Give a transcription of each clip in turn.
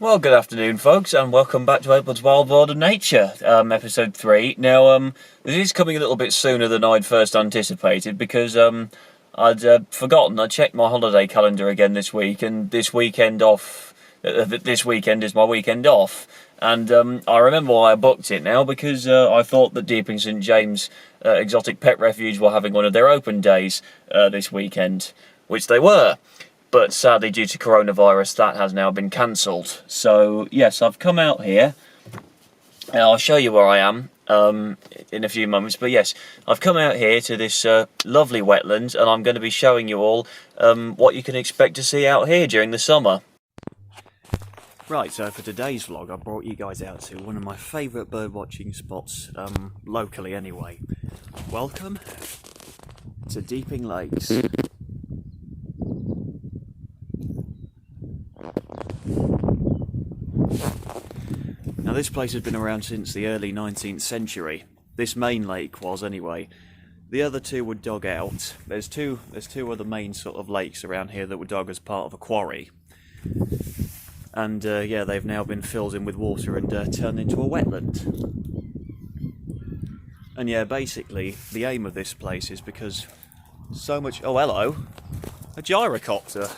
Well, good afternoon, folks, and welcome back to Edward's Wild World of Nature, episode 3. Now, this is coming a little bit sooner than I'd first anticipated because I'd forgotten. I checked my holiday calendar again this week, and this weekend is my weekend off. And I remember why I booked it now, because I thought that Deep in St James Exotic Pet Refuge were having one of their open days this weekend, which they were. But sadly, due to coronavirus, that has now been cancelled. So, yes, I've come out here, and I'll show you where I am in a few moments. But yes, I've come out here to this lovely wetland, and I'm going to be showing you all what you can expect to see out here during the summer. Right, so for today's vlog, I brought you guys out to one of my favourite bird watching spots, locally anyway. Welcome to Deeping Lakes. Now this place has been around since the early 19th century. This main lake was anyway. The other two were dug out. There's two other main sort of lakes around here that were dug as part of a quarry. And yeah, they've now been filled in with water and turned into a wetland. And yeah, basically the aim of this place is because so much... Oh, hello! A gyrocopter!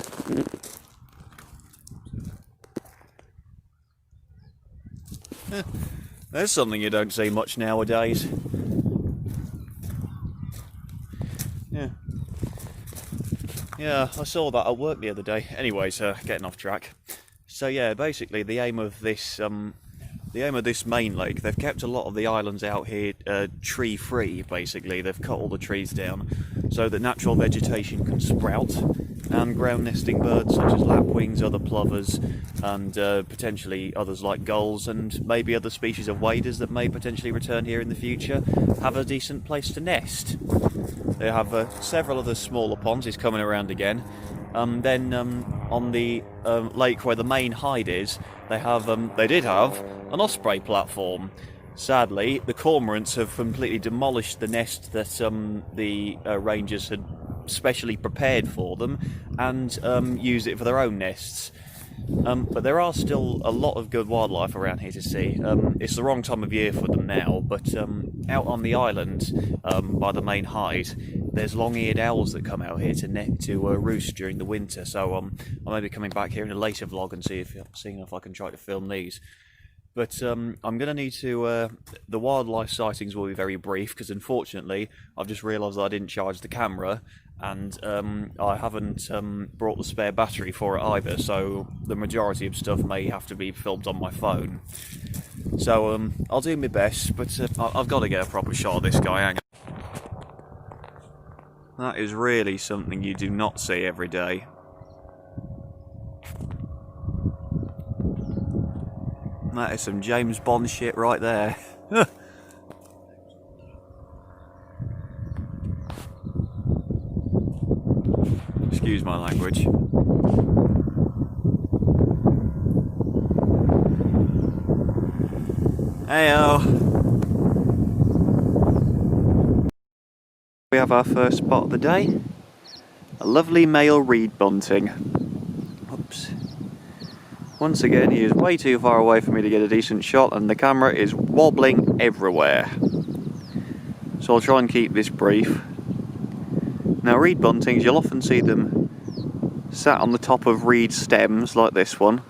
There's something you don't see much nowadays. Yeah, I saw that at work the other day. Anyways, getting off track. So yeah, basically the aim of this main lake, they've kept a lot of the islands out here tree-free. Basically, they've cut all the trees down so that natural vegetation can sprout, and ground-nesting birds such as lapwings, other plovers, and potentially others like gulls, and maybe other species of waders that may potentially return here in the future, have a decent place to nest. They have several other smaller ponds. It's coming around again. Then on the lake where the main hide is, they did have an osprey platform. Sadly, the cormorants have completely demolished the nest that the rangers had specially prepared for them and use it for their own nests. But there are still a lot of good wildlife around here to see. It's the wrong time of year for them now, but out on the island by the main hide, there's long-eared owls that come out here to roost during the winter. So I may be coming back here in a later vlog and seeing if I can try to film these. But I'm going to need to... the wildlife sightings will be very brief, because unfortunately I've just realised I didn't charge the camera, and I haven't brought the spare battery for it either, so the majority of stuff may have to be filmed on my phone. So I'll do my best, but I've got to get a proper shot of this guy. Hang on. That is really something you do not see every day. That is some James Bond shit right there. Excuse my language. Heyo! We have our first spot of the day. A lovely male reed bunting. Oops. Once again, he is way too far away for me to get a decent shot, and the camera is wobbling everywhere. So I'll try and keep this brief. Now, reed buntings, you'll often see them sat on the top of reed stems like this one.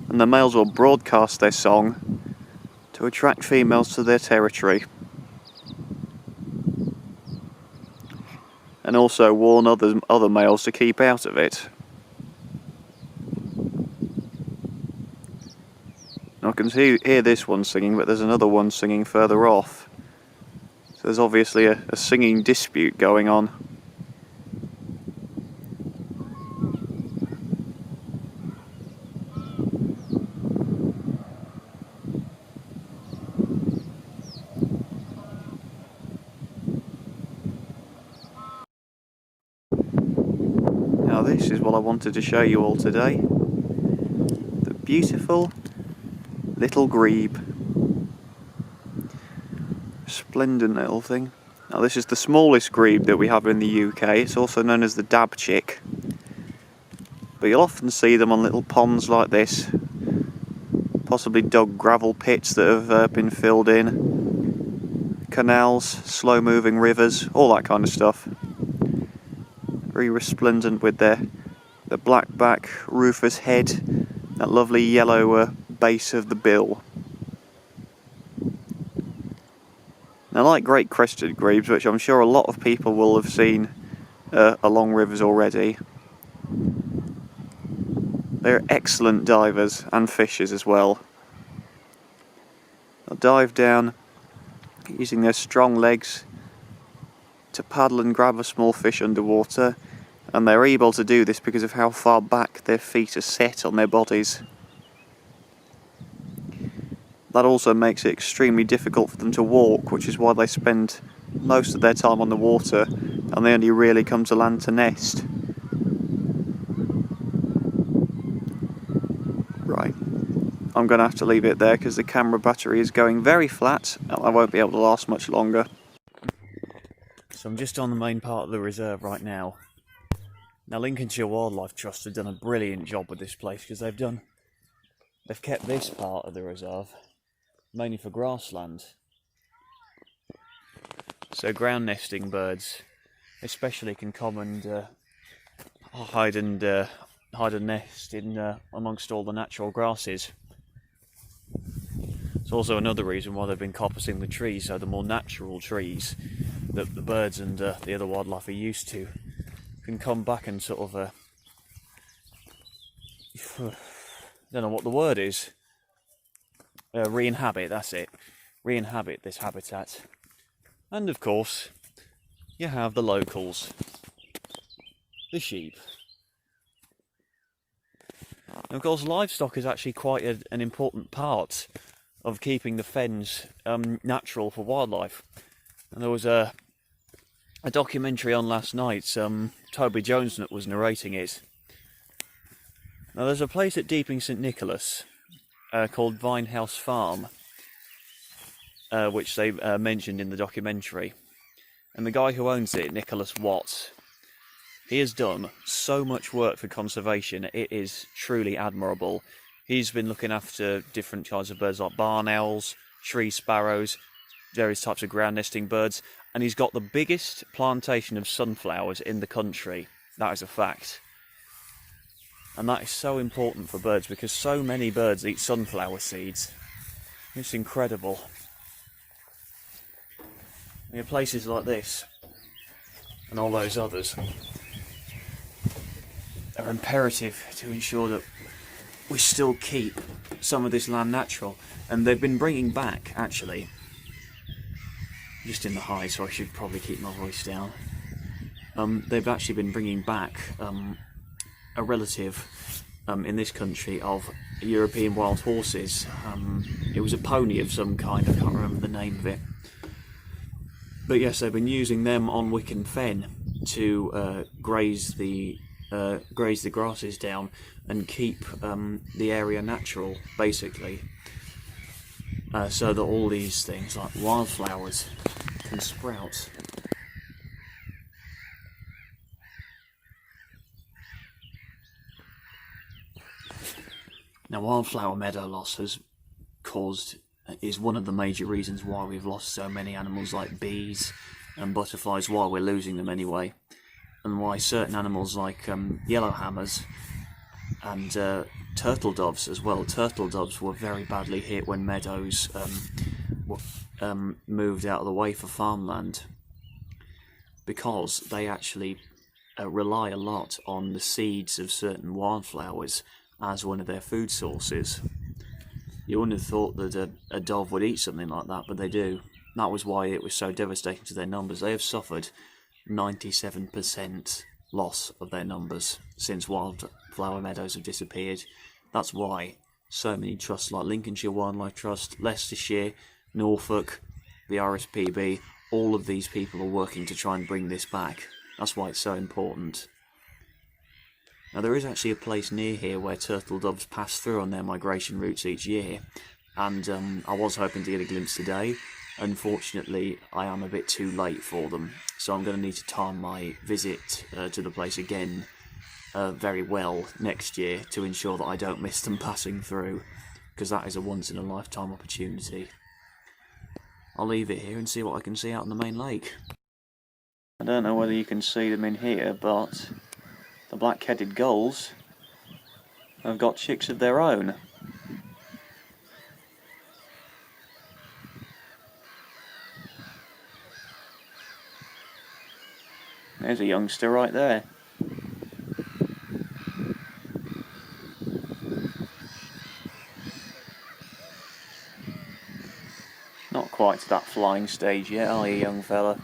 And the males will broadcast their song to attract females to their territory. And also warn other males to keep out of it. I can hear this one singing, but there's another one singing further off. So there's obviously a singing dispute going on. Now this is what I wanted to show you all today. The beautiful little grebe. Splendid little thing. Now this is the smallest grebe that we have in the UK. It's also known as the dabchick. but you'll often see them on little ponds like this, possibly dug gravel pits that have been filled in, canals, slow moving rivers, all that kind of stuff. Very resplendent with the black back, rufous head, that lovely yellow base of the bill. Now, like great crested grebes, which I'm sure a lot of people will have seen along rivers already, they're excellent divers and fishers as well. They'll dive down using their strong legs to paddle and grab a small fish underwater, and they're able to do this because of how far back their feet are set on their bodies. That also makes it extremely difficult for them to walk, which is why they spend most of their time on the water and they only really come to land to nest. Right, I'm going to have to leave it there because the camera battery is going very flat and I won't be able to last much longer. So I'm just on the main part of the reserve right now. Now, Lincolnshire Wildlife Trust have done a brilliant job with this place because they've kept this part of the reserve mainly for grassland. So ground nesting birds especially can come and hide and nest in amongst all the natural grasses. It's also another reason why they've been coppicing the trees, so the more natural trees that the birds and the other wildlife are used to can come back and sort of don't know what the word is. Re-inhabit, that's it. Re-inhabit this habitat. And of course, you have the locals. The sheep. And of course, livestock is actually quite an important part of keeping the fens natural for wildlife. And there was a documentary on last night, Toby Jones that was narrating it. Now there's a place at Deeping St Nicholas called Vinehouse Farm, which they mentioned in the documentary. And the guy who owns it, Nicholas Watt, he has done so much work for conservation. It is truly admirable. He's been looking after different kinds of birds like barn owls, tree sparrows, various types of ground nesting birds, and he's got the biggest plantation of sunflowers in the country. That is a fact. And that is so important for birds because so many birds eat sunflower seeds. It's incredible. You know, places like this and all those others are imperative to ensure that we still keep some of this land natural. And they've been bringing back, actually, just in the high, so I should probably keep my voice down. They've actually been bringing back a relative in this country of European wild horses. It was a pony of some kind, I can't remember the name of it. But yes, they've been using them on Wicken Fen to graze the grasses down and keep the area natural, basically, so that all these things like wildflowers can sprout. Now, wildflower meadow loss is one of the major reasons why we've lost so many animals like bees and butterflies, why we're losing them anyway, and why certain animals like yellowhammers and turtle doves as well. Turtle doves were very badly hit when meadows were moved out of the way for farmland, because they actually rely a lot on the seeds of certain wildflowers as one of their food sources. You wouldn't have thought that a dove would eat something like that, but they do. That was why it was so devastating to their numbers. They have suffered 97% loss of their numbers since wildflower meadows have disappeared. That's why so many trusts like Lincolnshire Wildlife Trust, Leicestershire, Norfolk, the RSPB, all of these people are working to try and bring this back. That's why it's so important. Now, there is actually a place near here where turtle doves pass through on their migration routes each year, and I was hoping to get a glimpse today. Unfortunately, I am a bit too late for them, so I'm going to need to time my visit to the place again very well next year to ensure that I don't miss them passing through, because that is a once-in-a-lifetime opportunity. I'll leave it here and see what I can see out in the main lake. I don't know whether you can see them in here, but the black-headed gulls have got chicks of their own. There's a youngster right there. Not quite to that flying stage yet, are you, young fella?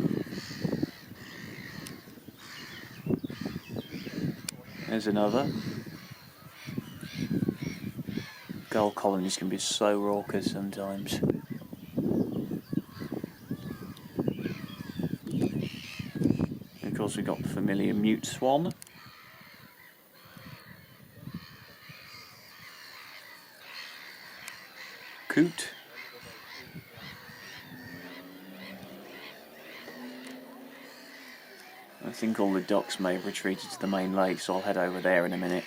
There's another. Gull colonies can be so raucous sometimes. And of course we've got the familiar mute swan. Coot. I think all the ducks may have retreated to the main lake, so I'll head over there in a minute.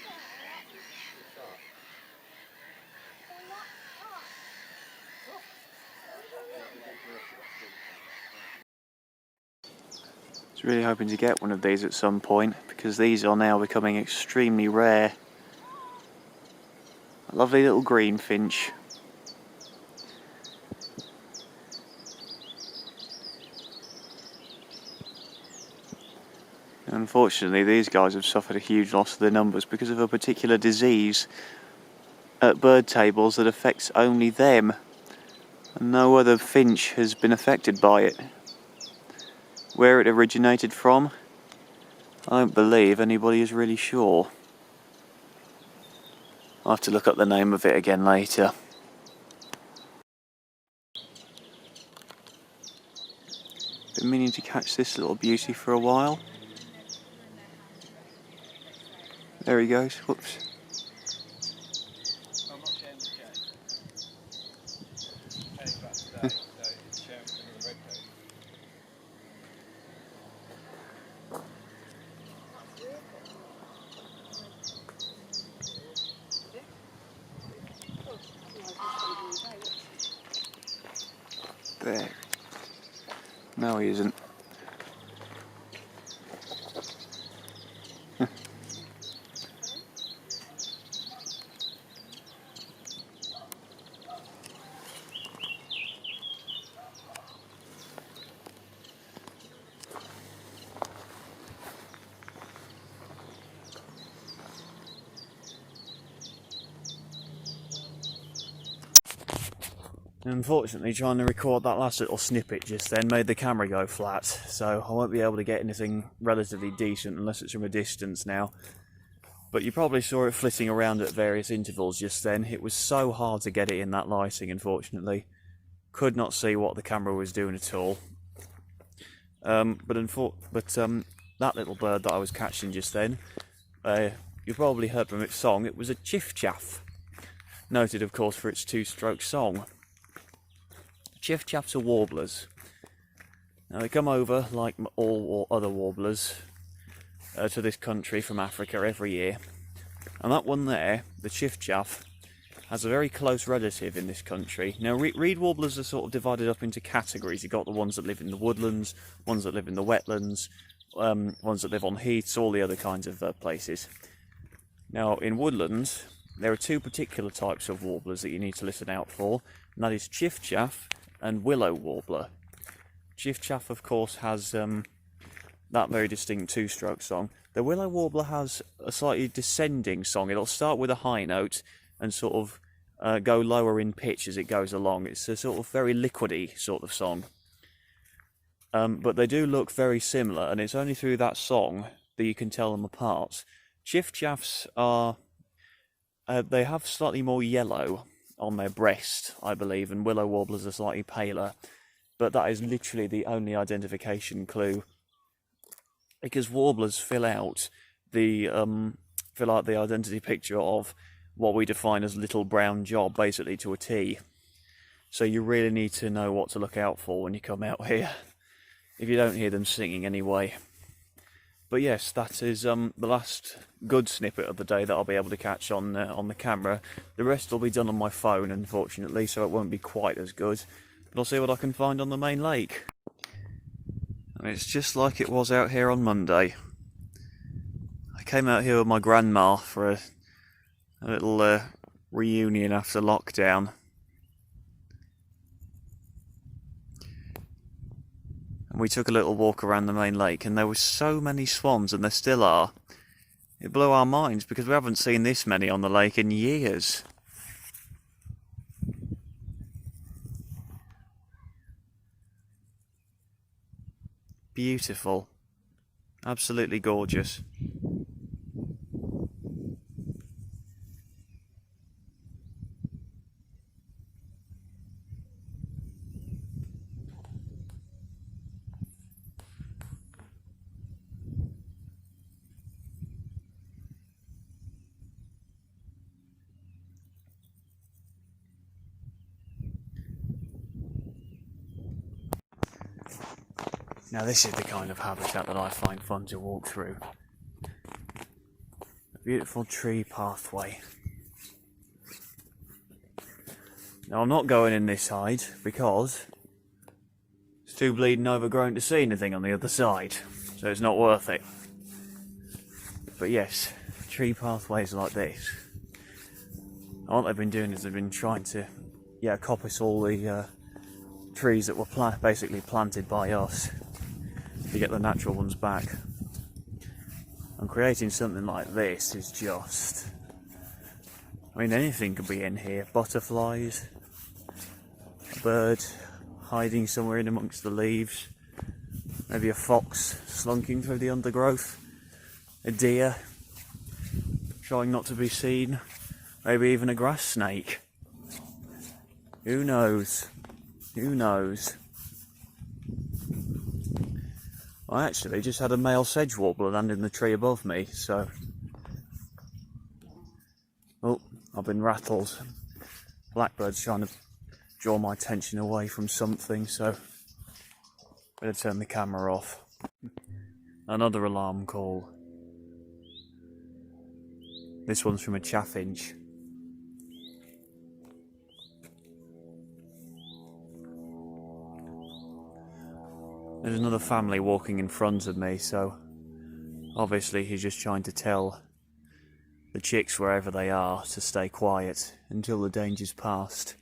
I was really hoping to get one of these at some point, because these are now becoming extremely rare. A lovely little green finch. Unfortunately, these guys have suffered a huge loss of their numbers because of a particular disease at bird tables that affects only them, and no other finch has been affected by it. Where it originated from, I don't believe anybody is really sure. I'll have to look up the name of it again later. Been meaning to catch this little beauty for a while. There he goes. Whoops. There. No, he isn't. Unfortunately, trying to record that last little snippet just then made the camera go flat, so I won't be able to get anything relatively decent unless it's from a distance now. But you probably saw it flitting around at various intervals just then. It was so hard to get it in that lighting, unfortunately. Could not see what the camera was doing at all. But that little bird that I was catching just then, you probably heard from its song, it was a chiffchaff. Noted, of course, for its two-stroke song. Chiffchaffs are warblers. Now they come over, like all other warblers, to this country from Africa every year. And that one there, the chiffchaff, has a very close relative in this country. Now reed warblers are sort of divided up into categories. You've got the ones that live in the woodlands, ones that live in the wetlands, ones that live on heaths, all the other kinds of places. Now in woodlands, there are two particular types of warblers that you need to listen out for, and that is chiffchaff and willow warbler. Chiffchaff, of course, has that very distinct two-stroke song. The willow warbler has a slightly descending song. It'll start with a high note and sort of go lower in pitch as it goes along. It's a sort of very liquidy sort of song. But they do look very similar, and it's only through that song that you can tell them apart. Chiffchaffs are... they have slightly more yellow on their breast, I believe, and willow warblers are slightly paler, but that is literally the only identification clue, because warblers fill out the identity picture of what we define as little brown job, basically to a T. So you really need to know what to look out for when you come out here, if you don't hear them singing anyway. But yes, that is the last good snippet of the day that I'll be able to catch on the camera. The rest will be done on my phone, unfortunately, so it won't be quite as good. But I'll see what I can find on the main lake. And it's just like it was out here on Monday. I came out here with my grandma for a little reunion after lockdown. And we took a little walk around the main lake, and there were so many swans, and there still are. It blew our minds because we haven't seen this many on the lake in years. Beautiful. Absolutely gorgeous. Now this is the kind of habitat that I find fun to walk through. A beautiful tree pathway. Now I'm not going in this side because it's too bleeding overgrown to see anything on the other side, so it's not worth it. But yes, tree pathways like this. And what they've been doing is they've been trying to coppice all the trees that were basically planted by us to get the natural ones back. And creating something like this is just... I mean, anything could be in here. Butterflies, a bird hiding somewhere in amongst the leaves, maybe a fox slunking through the undergrowth, a deer trying not to be seen, maybe even a grass snake. Who knows? Who knows? I actually just had a male sedge warbler land in the tree above me, so... Oh, I've been rattled. Blackbird's trying to draw my attention away from something, so... better turn the camera off. Another alarm call. This one's from a chaffinch. There's another family walking in front of me, so obviously he's just trying to tell the chicks wherever they are to stay quiet until the danger's past.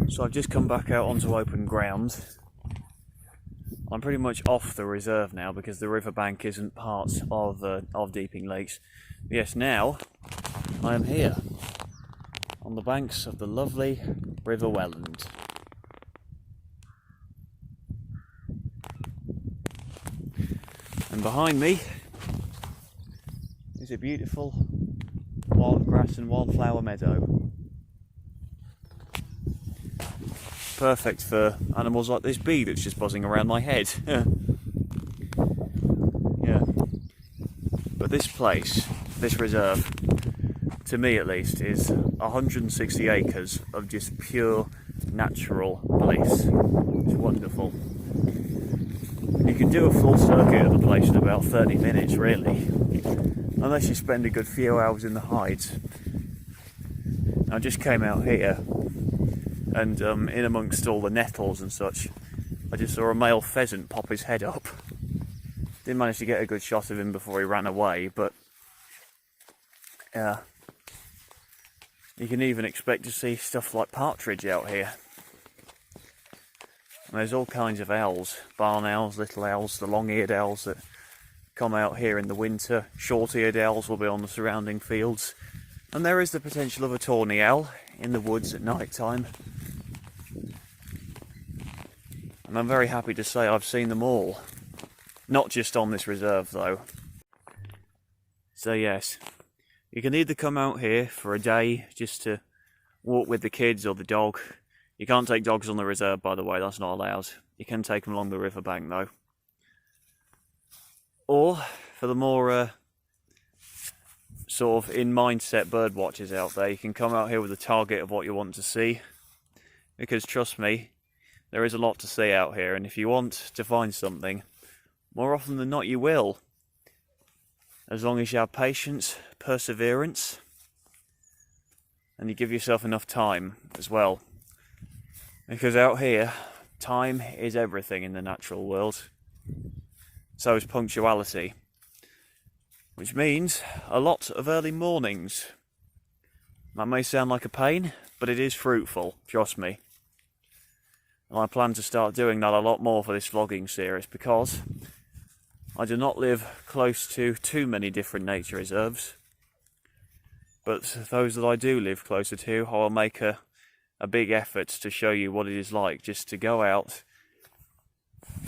So I've just come back out onto open ground. I'm pretty much off the reserve now because the riverbank isn't part of Deeping Lakes. Yes, now I am here on the banks of the lovely River Welland. And behind me is a beautiful wild grass and wildflower meadow. Perfect for animals like this bee that's just buzzing around my head. Yeah. But this place, this reserve, to me at least, is 160 acres of just pure natural bliss. It's wonderful. You can do a full circuit of the place in about 30 minutes, really, unless you spend a good few hours in the hides. I just came out here, and in amongst all the nettles and such, I just saw a male pheasant pop his head up. Didn't manage to get a good shot of him before he ran away, but yeah, you can even expect to see stuff like partridge out here. And there's all kinds of owls, barn owls, little owls, the long-eared owls that come out here in the winter. Short-eared owls will be on the surrounding fields. And there is the potential of a tawny owl in the woods at night time. And I'm very happy to say I've seen them all. Not just on this reserve though. So yes, you can either come out here for a day just to walk with the kids or the dog. You can't take dogs on the reserve, by the way, that's not allowed. You can take them along the riverbank though. Or for the more sort of in mindset bird watchers out there, you can come out here with a target of what you want to see, because trust me, there is a lot to see out here, and if you want to find something, more often than not you will, as long as you have patience, perseverance, and you give yourself enough time as well, because out here time is everything in the natural world. So is punctuality, which means a lot of early mornings. That may sound like a pain, but it is fruitful, trust me. And I plan to start doing that a lot more for this vlogging series, because I do not live close to too many different nature reserves, but those that I do live closer to, I will make a big effort to show you what it is like just to go out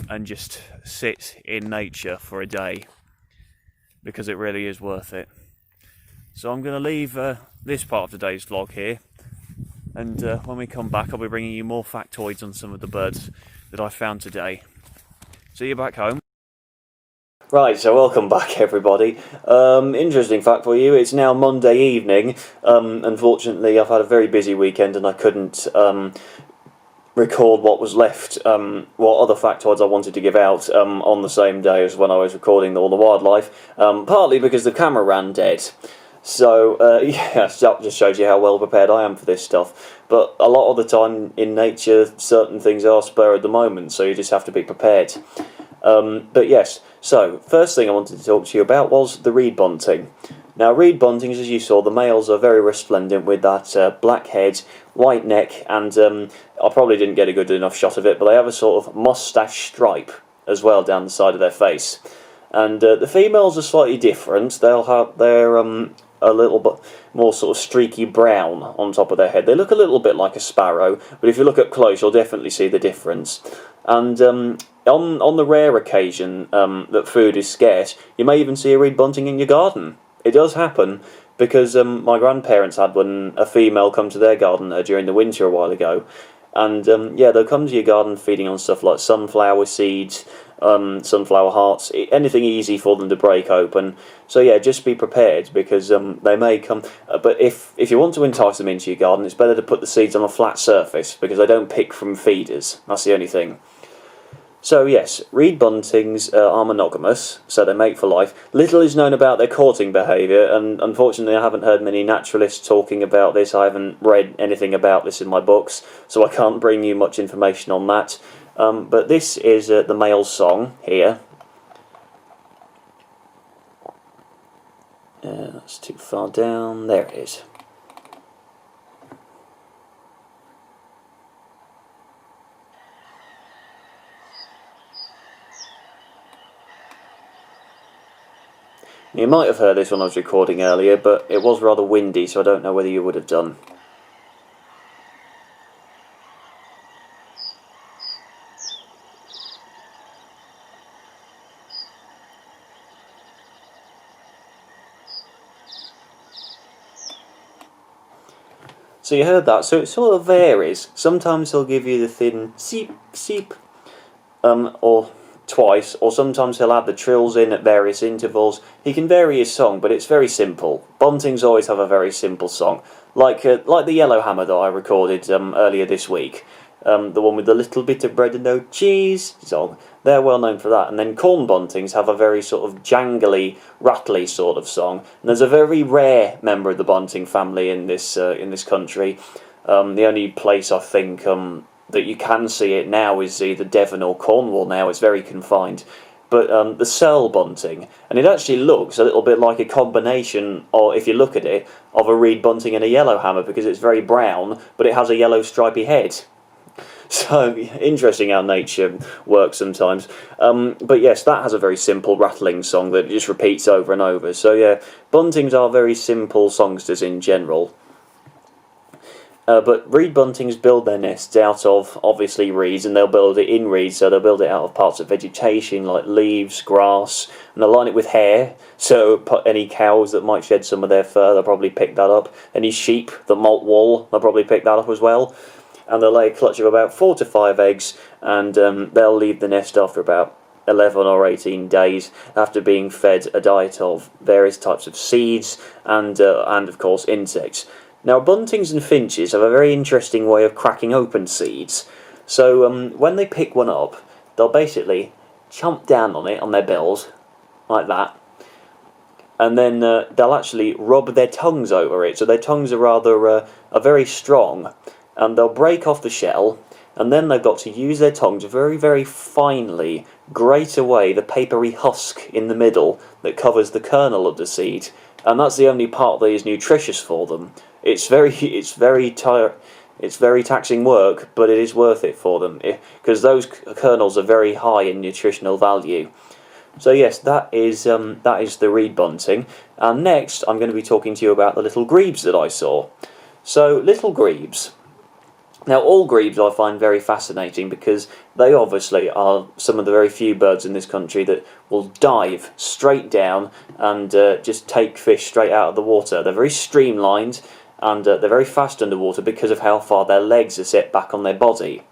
and just sit in nature for a day, because it really is worth it. So I'm going to leave this part of today's vlog here, and when we come back I'll be bringing you more factoids on some of the birds that I found today. See you back home. Right, so welcome back everybody. Interesting fact for you, it's now Monday evening. Unfortunately I've had a very busy weekend and I couldn't record what was left, what other factoids I wanted to give out on the same day as when I was recording all the wildlife, partly because the camera ran dead. So, yeah, that just shows you how well prepared I am for this stuff. But a lot of the time in nature, certain things are spur of the moment, so you just have to be prepared. But yes, so, first thing I wanted to talk to you about was the reed bunting. Now, reed buntings, as you saw, the males are very resplendent with that black head, white neck, and I probably didn't get a good enough shot of it, but they have a sort of mustache stripe as well down the side of their face. And the females are slightly different. They're a little bit more sort of streaky brown on top of their head. They look a little bit like a sparrow, but if you look up close, you'll definitely see the difference. And on the rare occasion that food is scarce, you may even see a reed bunting in your garden. It does happen, because my grandparents had a female come to their garden during the winter a while ago. And yeah, they'll come to your garden feeding on stuff like sunflower seeds, sunflower hearts, anything easy for them to break open. So yeah, just be prepared, because they may come. But if you want to entice them into your garden, it's better to put the seeds on a flat surface, because they don't pick from feeders. That's the only thing. So yes, reed buntings are monogamous, so they mate for life. Little is known about their courting behaviour, and unfortunately I haven't heard many naturalists talking about this. I haven't read anything about this in my books, so I can't bring you much information on that. But this is the male song here. That's too far down. There it is. You might have heard this when I was recording earlier, but it was rather windy, so I don't know whether you would have done. So you heard that, so it sort of varies. Sometimes he'll give you the thin seep, seep, or twice, or sometimes he'll add the trills in at various intervals. He can vary his song, but it's very simple. Buntings always have a very simple song, like the Yellowhammer that I recorded earlier this week, the one with the little bit of bread and no cheese song. They're well known for that. And then corn buntings have a very sort of jangly, rattly sort of song. And there's a very rare member of the bunting family in this country. The only place I think that you can see it now is either Devon or Cornwall now. It's very confined. But the Searle bunting, and it actually looks a little bit like a combination, or if you look at it, of a reed bunting and a yellowhammer, because it's very brown, but it has a yellow stripy head. So, interesting how nature works sometimes. But yes, that has a very simple rattling song that just repeats over and over. So yeah, buntings are very simple songsters in general. But reed buntings build their nests out of, obviously, reeds, and they'll build it in reeds, so they'll build it out of parts of vegetation, like leaves, grass, and they'll line it with hair, so any cows that might shed some of their fur, they'll probably pick that up. Any sheep that molt wool, they'll probably pick that up as well. And they'll lay a clutch of about 4 to 5 eggs, and they'll leave the nest after about 11 or 18 days after being fed a diet of various types of seeds and of course insects. Now buntings and finches have a very interesting way of cracking open seeds. So when they pick one up, they'll basically chomp down on it on their bills, like that, and then they'll actually rub their tongues over it. So their tongues are are very strong, and they'll break off the shell, and then they've got to use their tongue to very, very finely grate away the papery husk in the middle that covers the kernel of the seed, and that's the only part that is nutritious for them. It's very taxing work, but it is worth it for them because those kernels are very high in nutritional value. So yes, that is the reed bunting, and next I'm going to be talking to you about the little grebes that I saw. So little grebes. Now all grebes I find very fascinating because they obviously are some of the very few birds in this country that will dive straight down and just take fish straight out of the water. They're very streamlined, and they're very fast underwater because of how far their legs are set back on their body.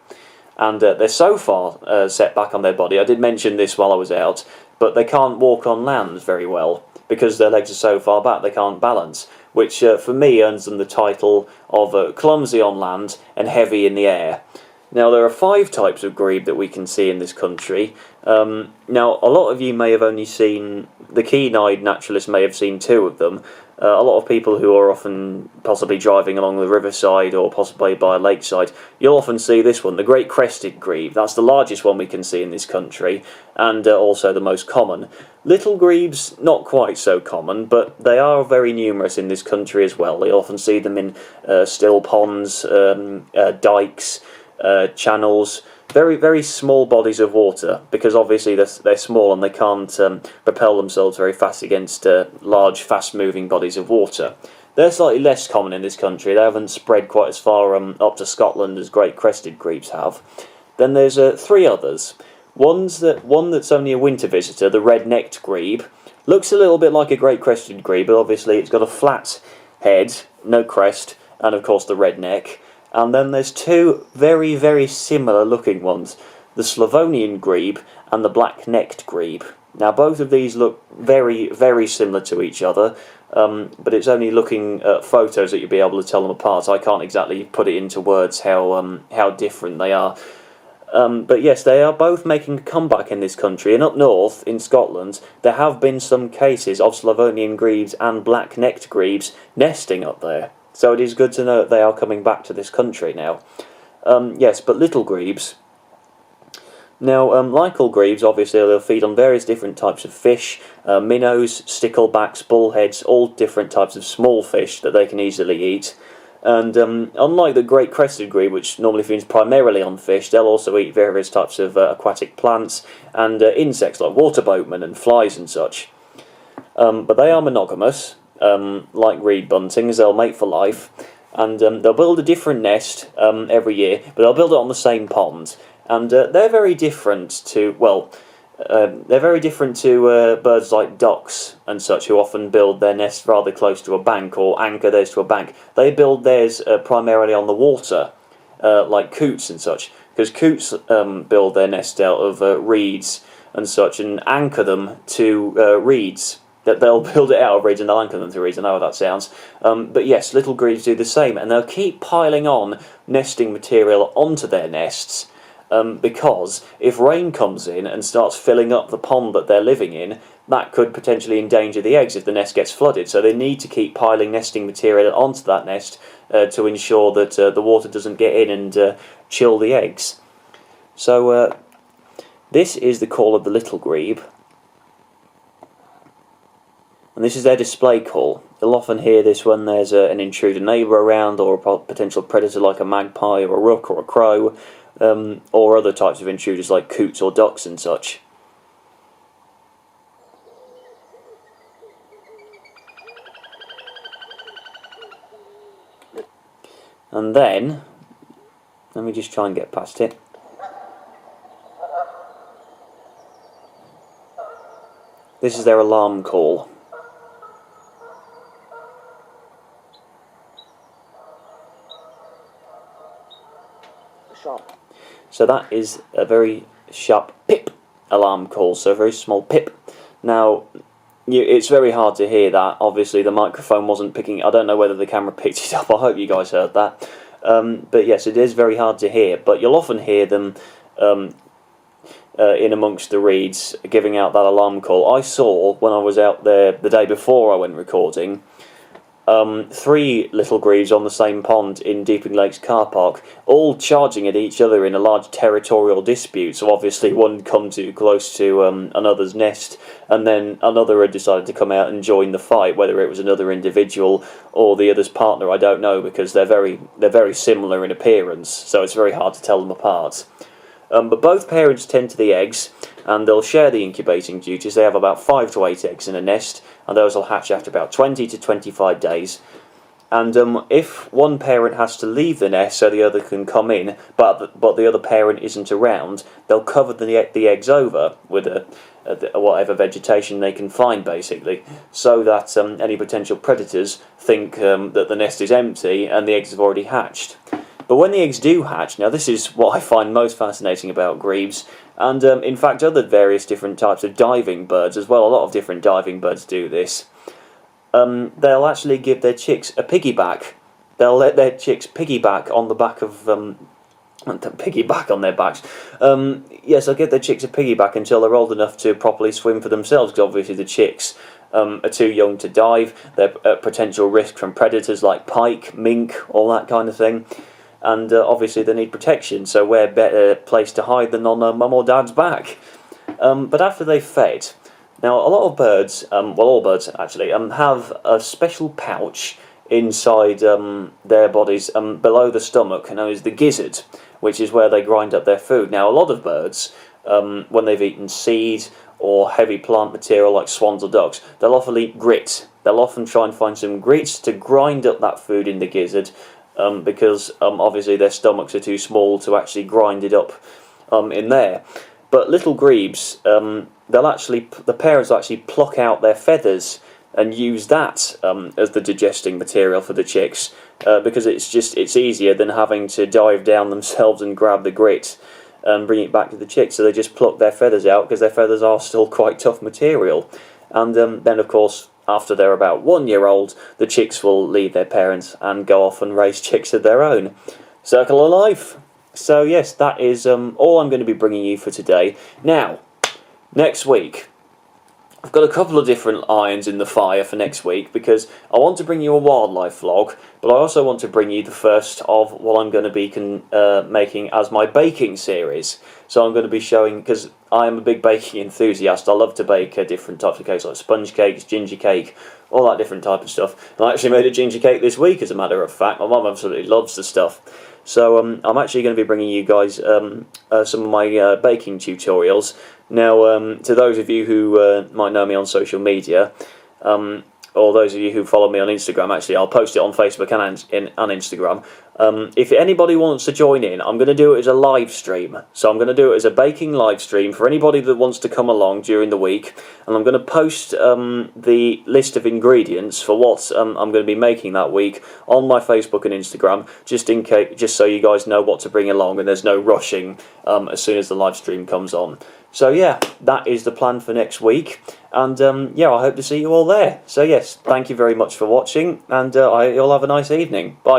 And they're so far set back on their body, I did mention this while I was out, but they can't walk on land very well because their legs are so far back they can't balance, which for me earns them the title of clumsy on land and heavy in the air. Now there are 5 types of grebe that we can see in this country. Now a lot of you may have only seen, the keen-eyed naturalists may have seen 2 of them. A lot of people who are often possibly driving along the riverside or possibly by a lakeside, you'll often see this one, the great crested grebe. That's the largest one we can see in this country, and also the most common. Little grebes, not quite so common, but they are very numerous in this country as well. You often see them in still ponds, dikes, channels, very, very small bodies of water, because obviously they're small and they can't propel themselves very fast against large, fast-moving bodies of water. They're slightly less common in this country. They haven't spread quite as far up to Scotland as great crested grebes have. Then there's 3 others. One that's only a winter visitor, the red-necked grebe. Looks a little bit like a great crested grebe, but obviously it's got a flat head, no crest, and of course the red neck. And then there's 2 very, very similar looking ones, the Slavonian grebe and the black-necked grebe. Now both of these look very, very similar to each other, but it's only looking at photos that you'll be able to tell them apart. I can't exactly put it into words how different they are. But yes, they are both making a comeback in this country, and up north, in Scotland, there have been some cases of Slavonian grebes and black-necked grebes nesting up there. So it is good to know that they are coming back to this country now. Yes, but little grebes. Now, like all grebes, obviously they'll feed on various different types of fish, minnows, sticklebacks, bullheads, all different types of small fish that they can easily eat. And unlike the great crested grebe, which normally feeds primarily on fish, they'll also eat various types of aquatic plants and insects like water boatmen and flies and such. But they are monogamous. Like reed buntings, they'll mate for life, and they'll build a different nest every year, but they'll build it on the same pond. And they're very different to, well, birds like ducks and such, who often build their nests rather close to a bank or anchor theirs to a bank. They build theirs primarily on the water, like coots and such, because coots build their nest out of reeds and such and anchor them to reeds. That they'll build it out of reeds and they'll anchor them to reeds. I know how that sounds. But yes, little grebes do the same, and they'll keep piling on nesting material onto their nests, because if rain comes in and starts filling up the pond that they're living in, that could potentially endanger the eggs if the nest gets flooded. So they need to keep piling nesting material onto that nest to ensure that the water doesn't get in and chill the eggs. So this is the call of the little grebe. And this is their display call. You'll often hear this when there's an intruder neighbour around, or a potential predator like a magpie or a rook or a crow, or other types of intruders like coots or ducks and such. And then, let me just try and get past it. This is their alarm call. So that is a very sharp pip, alarm call, so a very small pip. Now, it's very hard to hear that. Obviously, the microphone wasn't picking. I don't know whether the camera picked it up. I hope you guys heard that. But yes, it is very hard to hear. But you'll often hear them in amongst the reeds giving out that alarm call. I saw when I was out there the day before I went recording. 3 little grebes on the same pond in Deeping Lakes car park, all charging at each other in a large territorial dispute. So obviously one had come too close to another's nest, and then another had decided to come out and join the fight. Whether it was another individual or the other's partner, I don't know, because they're very similar in appearance. So it's very hard to tell them apart. But both parents tend to the eggs, and they'll share the incubating duties. They have about 5 to 8 eggs in a nest, and those will hatch after about 20 to 25 days. And if one parent has to leave the nest so the other can come in, but the other parent isn't around, they'll cover the eggs over with whatever vegetation they can find, basically, so that any potential predators think that the nest is empty and the eggs have already hatched. But when the eggs do hatch, now this is what I find most fascinating about grebes, and in fact other various different types of diving birds as well. A lot of different diving birds do this. They'll actually give their chicks a piggyback. They'll let their chicks piggyback on the back of piggyback on their backs. Yes, they'll give their chicks a piggyback until they're old enough to properly swim for themselves, because obviously the chicks are too young to dive. They're at potential risk from predators like pike, mink, all that kind of thing. And obviously they need protection, so where better place to hide than on mum or dad's back. But after they've fed, now a lot of birds, well all birds actually, have a special pouch inside their bodies below the stomach, known as the gizzard, which is where they grind up their food. Now a lot of birds, when they've eaten seed or heavy plant material like swans or ducks, they'll often eat grit. They'll often try and find some grits to grind up that food in the gizzard, because obviously their stomachs are too small to actually grind it up in there. But little grebes, the parents will actually pluck out their feathers and use that as the digesting material for the chicks, because it's easier than having to dive down themselves and grab the grit and bring it back to the chicks. So they just pluck their feathers out, because their feathers are still quite tough material. And then of course, after they're about 1 year old, the chicks will leave their parents and go off and raise chicks of their own. Circle of life. So yes, that is all I'm going to be bringing you for today. Now, next week, I've got a couple of different irons in the fire for next week, because I want to bring you a wildlife vlog, but I also want to bring you the first of what I'm going to be making as my baking series. So I'm going to be showing, because I am a big baking enthusiast, I love to bake different types of cakes like sponge cakes, ginger cake, all that different type of stuff. And I actually made a ginger cake this week, as a matter of fact. My mum absolutely loves the stuff. So I'm actually going to be bringing you guys some of my baking tutorials. Now, to those of you who might know me on social media, or those of you who follow me on Instagram, actually, I'll post it on Facebook and Instagram. If anybody wants to join in, I'm going to do it as a live stream. So I'm going to do it as a baking live stream for anybody that wants to come along during the week. And I'm going to post the list of ingredients for what I'm going to be making that week on my Facebook and Instagram, just so you guys know what to bring along and there's no rushing as soon as the live stream comes on. So yeah, that is the plan for next week, and yeah, I hope to see you all there. So yes, thank you very much for watching, and you'll have a nice evening. Bye.